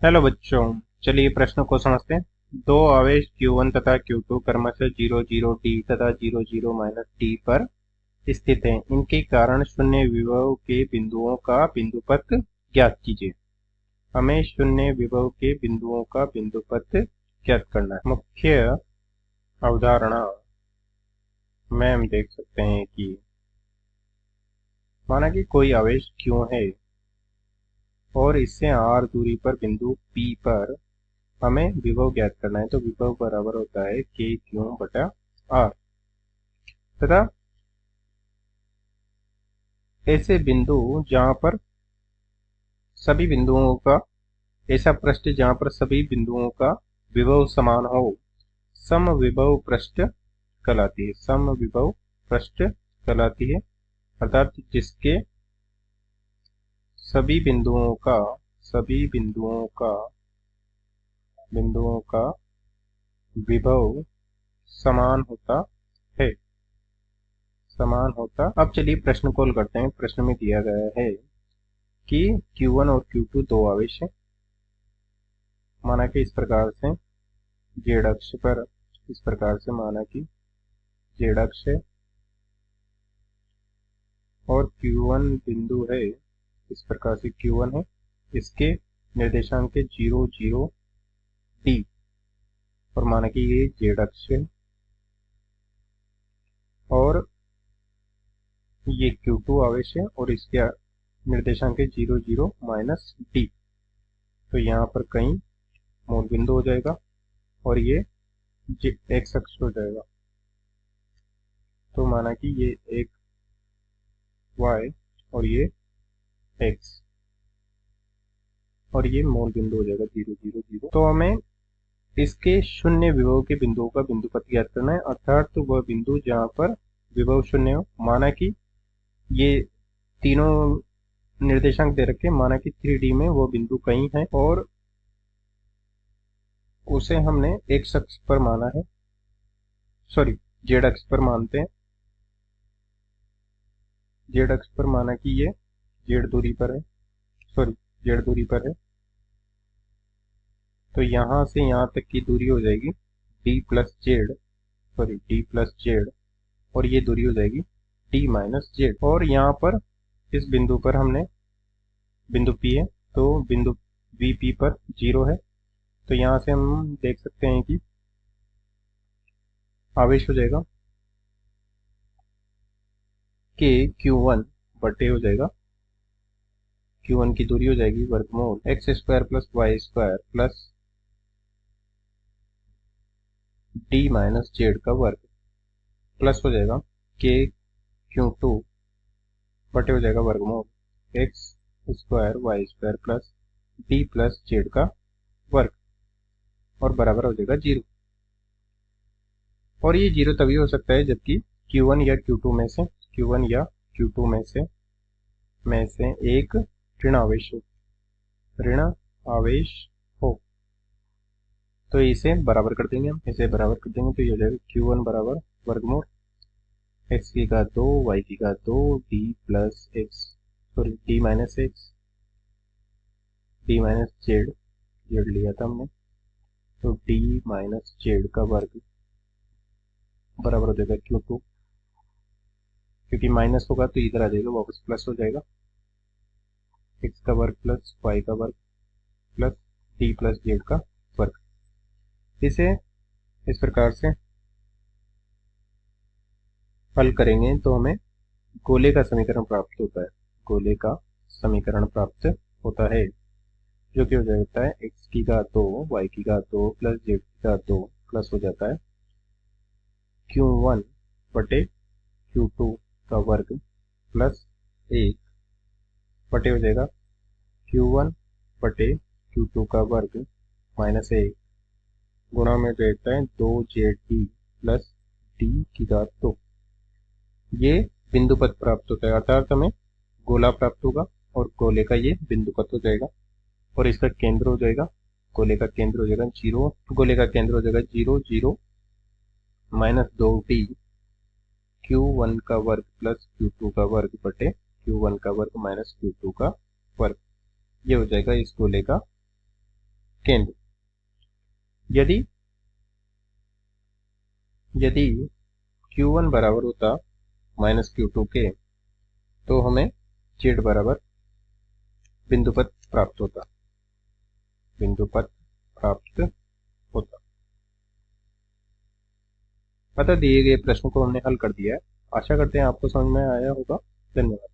Hello बच्चों, चलिए प्रश्न को समझते हैं। दो आवेश Q1 तथा Q2 क्रमशः 0 0 D तथा 0 0 -D पर स्थित हैं। इनके कारण शून्य विभव के बिंदुओं का बिंदुपथ ज्ञात कीजिए। हमें शून्य विभव के बिंदुओं का बिंदुपथ ज्ञात करना है। मुख्य अवधारणा में हम देख सकते हैं कि माना कि कोई आवेश Q है और इससे r दूरी पर बिंदु P पर हमें विभव ज्ञात करना है। तो विभव बराबर होता है k Q बटा r तथा ऐसे बिंदु जहां पर सभी बिंदुओं का ऐसा पृष्ठ जहां पर सभी बिंदुओं का विभव समान हो समविभव पृष्ठ कहलाती है। समविभव पृष्ठ कहलाती है अर्थात जिसके सभी बिंदुओं का विभव समान होता। अब चलिए प्रश्न को हल करते हैं। प्रश्न में दिया गया है कि Q1 और Q2 दो आवेश हैं। माना कि इस प्रकार से z अक्ष पर इस प्रकार से माना कि z अक्ष है और Q1 बिंदु है। इस प्रकार से Q1 है, इसके निर्देशांक 0 0 D और माना कि ये z अक्ष है और ये Q2 आवेश है और इसके निर्देशांक 0 0 -D। तो यहाँ पर कहीं मूल बिंदु हो जाएगा और ये x अक्ष हो जाएगा। तो माना कि ये एक y और ये x और ये मूल बिंदु हो जाएगा 0 0 0। तो हमें इसके शून्य विभव के बिंदुओं का बिंदुपथ ज्ञात करना है अर्थात तो वह बिंदु जहां पर विभव शून्य हो। माना कि ये तीनों निर्देशांक दे रखे, माना कि 3D में वो बिंदु कहीं है और उसे हमने x अक्ष पर माना है, सॉरी z अक्ष पर मानते हैं। z अक्ष पर माना कि ये z दूरी पर है। तो यहाँ से यहाँ तक की दूरी हो जाएगी d प्लस जेड और ये दूरी हो जाएगी d माइनस जेड। और यहाँ पर इस बिंदु पर हमने बिंदु P है तो बिंदु VP पर 0 है। तो यहाँ से हम देख सकते हैं कि आवेश हो जाएगा k Q1 बटे हो जाएगा Q1 की दूरी हो जाएगी वर्गमूल x square plus y square plus d minus z का वर्ग प्लस हो जाएगा k Q2 बटे हो जाएगा वर्गमूल x square y square plus d plus z का वर्ग और बराबर हो जाएगा 0। और ये 0 तभी हो सकता है जबकि Q1 या Q2 में से एक ऋण आवेश हो। तो इसे बराबर कर देंगे तो ये हो जाएगा Q1 बराबर वर्गमूल x की घात 2 y की घात 2 d माइनस जेड लिया था हमने। तो d माइनस जेड का वर्ग बराबर हो जाएगा Q2, क्योंकि माइनस होगा तो इधर आ जाएगा वापस प्लस हो जाएगा x का वर्ग प्लस y का वर्ग प्लस d प्लस जेड का वर्ग। इसे इस प्रकार से हल करेंगे तो हमें गोले का समीकरण प्राप्त होता है जो कि हो जाता है x की घात 2 y की घात 2 प्लस z की घात 2 प्लस हो जाता है Q1 बटे Q2 का वर्ग प्लस 1 बटे हो जाएगा Q1 बटे Q2 का वर्ग माइनस 1 गुणा में रहता है 2ZD प्लस D की घात 2। ये बिंदुपथ प्राप्त होता है अर्थात हमें गोला प्राप्त होगा और गोले का ये बिंदुपथ हो जाएगा और इसका केंद्र हो जाएगा गोले का केंद्र हो जाएगा 0 0 माइनस 2D Q1 का वर्ग प्लस Q2 का वर्ग बटे Q1 का वर्ग माइनस Q2 का वर्ग। ये हो जाएगा इस गोले का केंद्र। यदि यदि Q1 बराबर होता -Q2 के, तो हमें Z बराबर बिंदुपथ प्राप्त होता। अतः दिए गए प्रश्न को हमने हल कर दिया है। आशा करते हैं आपको समझ में आया होगा। धन्यवाद।